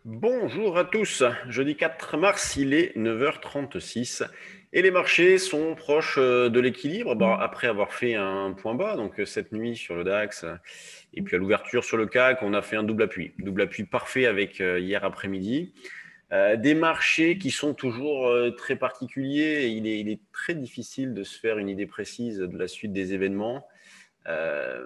Bonjour à tous, jeudi 4 mars, il est 9h36 et les marchés sont proches de l'équilibre après avoir fait un point bas, donc cette nuit sur le DAX et puis à l'ouverture sur le CAC, on a fait un double appui parfait avec hier après-midi. Des marchés qui sont toujours très particuliers, et il est très difficile de se faire une idée précise de la suite des événements. Euh,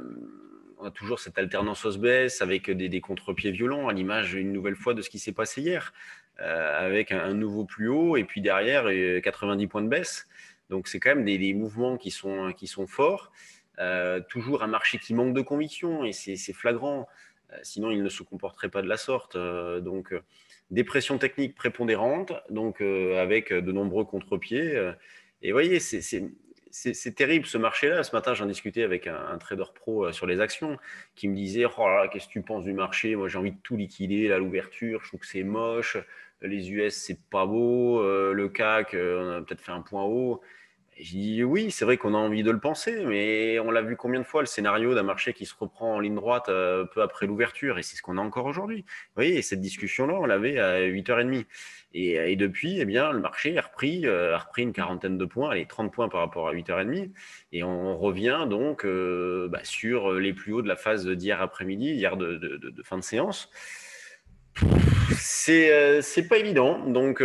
on a toujours cette alternance hausse-baisse avec des contre-pieds violents, à l'image une nouvelle fois de ce qui s'est passé hier, avec un nouveau plus haut et puis derrière 90 points de baisse. Donc c'est quand même des mouvements qui sont forts. Toujours un marché qui manque de conviction et c'est flagrant. Sinon, il ne se comporterait pas de la sorte. Des pressions techniques prépondérantes, donc avec de nombreux contre-pieds. Et vous voyez, c'est terrible ce marché-là. Ce matin, j'en discutais avec un trader pro sur les actions qui me disait oh là là, qu'est-ce que tu penses du marché? Moi, j'ai envie de tout liquider là, à l'ouverture. Je trouve que c'est moche. Les US, c'est pas beau. Le CAC, on a peut-être fait un point haut. Et je dis oui, c'est vrai qu'on a envie de le penser, mais on l'a vu combien de fois le scénario d'un marché qui se reprend en ligne droite peu après l'ouverture, et c'est ce qu'on a encore aujourd'hui. Vous voyez, cette discussion-là, on l'avait à 8h30. Et depuis, eh bien, le marché a repris une quarantaine de points, allez, 30 points par rapport à 8h30, et on revient donc sur les plus hauts de la phase d'hier après-midi, hier de fin de séance. C'est pas évident. Donc,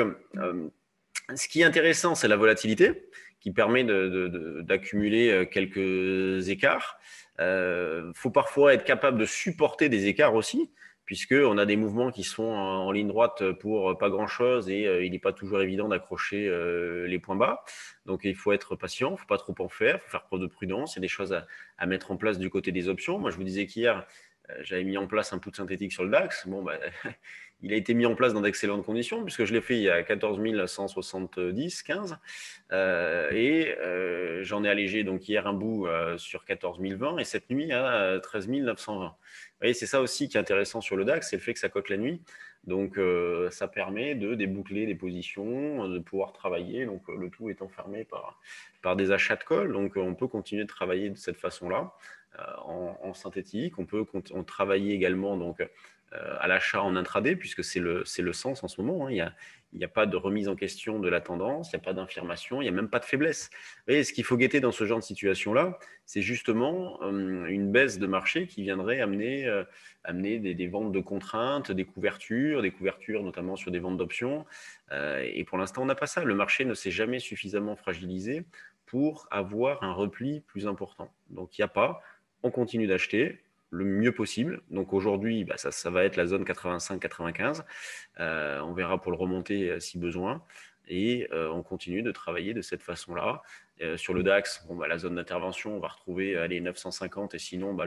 ce qui est intéressant, c'est la volatilité qui permet d'accumuler quelques écarts. Il faut parfois être capable de supporter des écarts aussi, puisqu'on a des mouvements qui sont en ligne droite pour pas grand-chose et il n'est pas toujours évident d'accrocher les points bas. Donc il faut être patient, il ne faut pas trop en faire, il faut faire preuve de prudence. Il y a des choses à mettre en place du côté des options. Moi, je vous disais qu'hier, j'avais mis en place un put synthétique sur le DAX. Bon, bah, il a été mis en place dans d'excellentes conditions, puisque je l'ai fait il y a 14 170, 15. J'en ai allégé donc hier un bout sur 14 020 et cette nuit à 13 920. Vous voyez, c'est ça aussi qui est intéressant sur le DAX, c'est le fait que ça cote la nuit. Donc, ça permet de déboucler les positions, de pouvoir travailler. Donc, le tout est enfermé par des achats de call. Donc, on peut continuer de travailler de cette façon-là en synthétique. On peut travailler également donc, à l'achat en intraday, puisque c'est le sens en ce moment. Hein. Il n'y a pas de remise en question de la tendance, il n'y a pas d'infirmation, il n'y a même pas de faiblesse. Vous voyez, ce qu'il faut guetter dans ce genre de situation-là, c'est justement une baisse de marché qui viendrait amener des ventes de contraintes, des couvertures notamment sur des ventes d'options. Et pour l'instant, on n'a pas ça. Le marché ne s'est jamais suffisamment fragilisé pour avoir un repli plus important. Donc, il n'y a pas. On continue d'acheter le mieux possible. Donc aujourd'hui, bah, ça va être la zone 85-95. On verra pour le remonter si besoin. Et on continue de travailler de cette façon-là. Sur le DAX, bon, bah, la zone d'intervention, on va retrouver les 950 et sinon bah,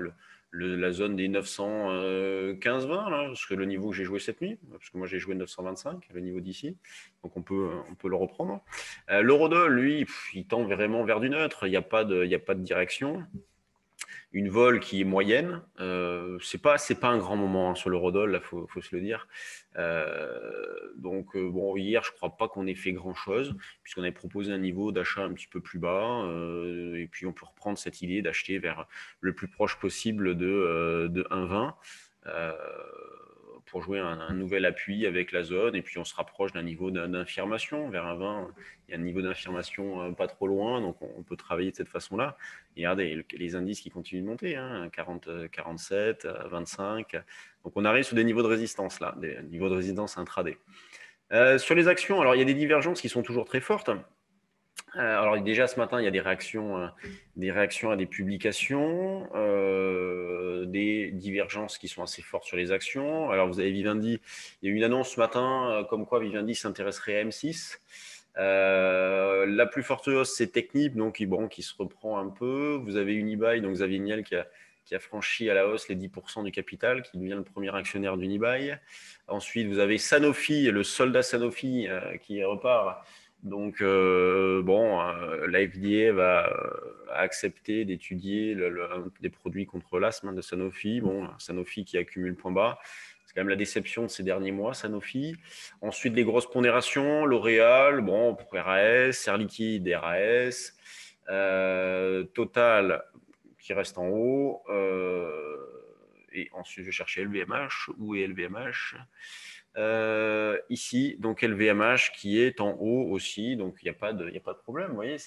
la zone des 915-20, là, parce que le niveau que j'ai joué cette nuit, parce que moi j'ai joué 925, le niveau d'ici, donc on peut le reprendre. L'eurodoll, lui, il tend vraiment vers du neutre, il n'y a pas de direction. Une vol qui est moyenne. C'est pas un grand moment hein, sur l'eurodoll, là, faut se le dire. Bon, hier, je crois pas qu'on ait fait grand-chose, puisqu'on avait proposé un niveau d'achat un petit peu plus bas, et puis on peut reprendre cette idée d'acheter vers le plus proche possible de 1,20. Euh, pour jouer un nouvel appui avec la zone, et puis on se rapproche d'un niveau d'infirmation vers un 20. Il y a un niveau d'infirmation pas trop loin, donc on peut travailler de cette façon-là. Et regardez, les indices qui continuent de monter, hein, 40, 47, 25. Donc on arrive sur des niveaux de résistance là, des niveaux de résistance intraday. Sur les actions, alors il y a des divergences qui sont toujours très fortes. Alors déjà ce matin, il y a des réactions à des publications, des divergences qui sont assez fortes sur les actions. Alors vous avez Vivendi, il y a eu une annonce ce matin comme quoi Vivendi s'intéresserait à M6. La plus forte hausse, c'est Technip, donc qui se reprend un peu. Vous avez Unibail, donc Xavier Niel qui a franchi à la hausse les 10% du capital, qui devient le premier actionnaire d'Unibail. Ensuite, vous avez Sanofi, le soldat Sanofi qui repart. Donc, la FDA va accepter d'étudier des produits contre l'asthme de Sanofi. Bon, Sanofi qui accumule point bas. C'est quand même la déception de ces derniers mois, Sanofi. Ensuite, les grosses pondérations, L'Oréal, bon, RAS, Air Liquide, RAS, Total qui reste en haut, et ensuite, je vais chercher LVMH. Où est LVMH? Ici, donc LVMH qui est en haut aussi, donc il n'y a pas de problème. Vous voyez,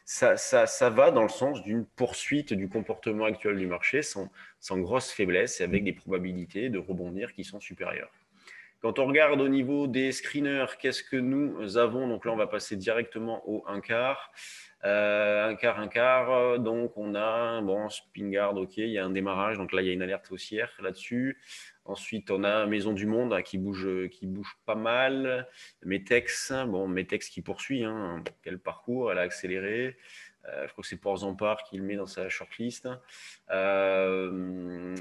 ça va dans le sens d'une poursuite du comportement actuel du marché sans grosse faiblesse et avec des probabilités de rebondir qui sont supérieures. Quand on regarde au niveau des screeners, qu'est-ce que nous avons? Donc là, on va passer directement au 1 quart. Un quart. Donc, on a, bon, Spingard, ok, il y a un démarrage. Donc là, il y a une alerte haussière là-dessus. Ensuite, on a Maison du Monde qui bouge pas mal. Metex, bon, Metex qui poursuit. Hein, quel parcours, elle a accéléré. Je crois que c'est Porzampar qui le met dans sa shortlist.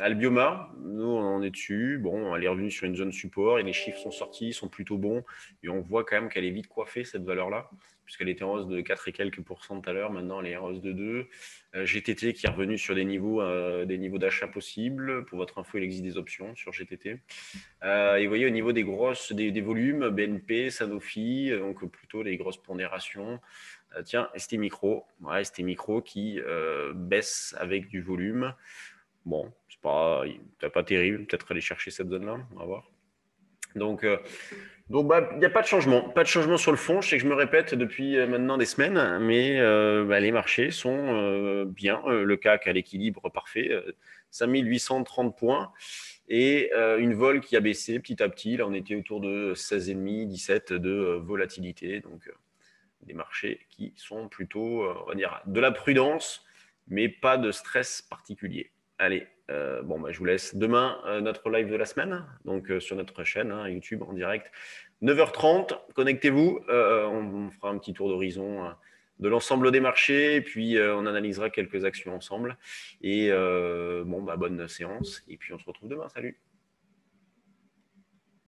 Albioma, nous on est dessus. Bon, elle est revenue sur une zone support et les chiffres sont sortis, sont plutôt bons. Et on voit quand même qu'elle est vite coiffée, cette valeur-là, puisqu'elle était en hausse de 4 et quelques % tout à l'heure. Maintenant, elle est en hausse de 2. GTT qui est revenu sur des niveaux d'achat possibles. Pour votre info, il existe des options sur GTT. Et vous voyez, au niveau des volumes, BNP, Sanofi, donc plutôt les grosses pondérations. Tiens, ST Micro, qui baisse avec du volume. Bon, c'est pas terrible. Peut-être aller chercher cette zone-là, on va voir. Donc, il n'y a pas de changement. Pas de changement sur le fond. Je sais que je me répète depuis maintenant des semaines, mais les marchés sont bien. Le CAC à l'équilibre parfait, 5830 points. Et une vol qui a baissé petit à petit. Là, on était autour de 16,5, 17 de volatilité. Donc, des marchés qui sont plutôt, on va dire, de la prudence, mais pas de stress particulier. Allez, je vous laisse. Demain, notre live de la semaine, donc sur notre chaîne YouTube en direct, 9h30. Connectez-vous. On fera un petit tour d'horizon de l'ensemble des marchés, et puis on analysera quelques actions ensemble. Et bonne séance. Et puis on se retrouve demain. Salut.